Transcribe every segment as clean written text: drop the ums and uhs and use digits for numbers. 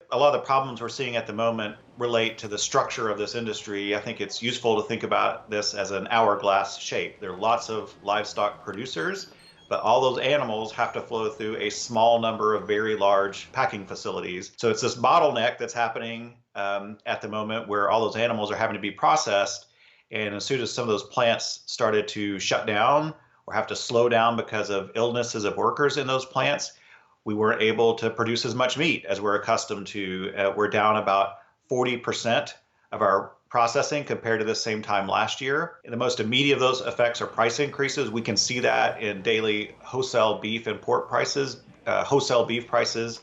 A lot of the problems we're seeing at the moment relate to the structure of this industry. I think it's useful to think about this as an hourglass shape. There are lots of livestock producers, but all those animals have to flow through a small number of very large packing facilities. So it's this bottleneck that's happening at the moment where all those animals are having to be processed. And as soon as some of those plants started to shut down or have to slow down because of illnesses of workers in those plants, we weren't able to produce as much meat as we're accustomed to. We're down about 40% of our processing compared to the same time last year. And the most immediate of those effects are price increases. We can see that in daily wholesale beef and pork prices. Wholesale beef prices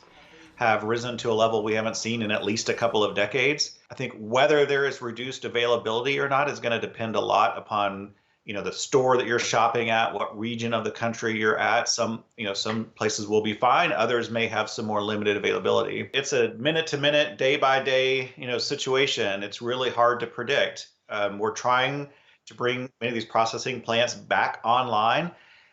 have risen to a level we haven't seen in at least a couple of decades. I think whether there is reduced availability or not is going to depend a lot upon the store that you're shopping at, what region of the country you're at. Some places will be fine. Others may have some more limited availability. It's a minute to minute, day by day, situation. It's really hard to predict. We're trying to bring many of these processing plants back online.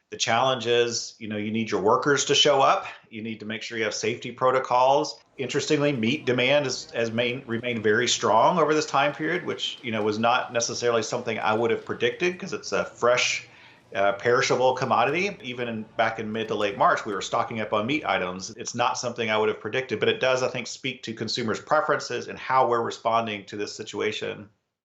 The challenge is, you need your workers to show up. You need to make sure you have safety protocols. Interestingly, meat demand has remained very strong over this time period, which, was not necessarily something I would have predicted because it's a fresh, perishable commodity. Even back in mid to late March, we were stocking up on meat items. It's not something I would have predicted, but it does, I think, speak to consumers' preferences and how we're responding to this situation.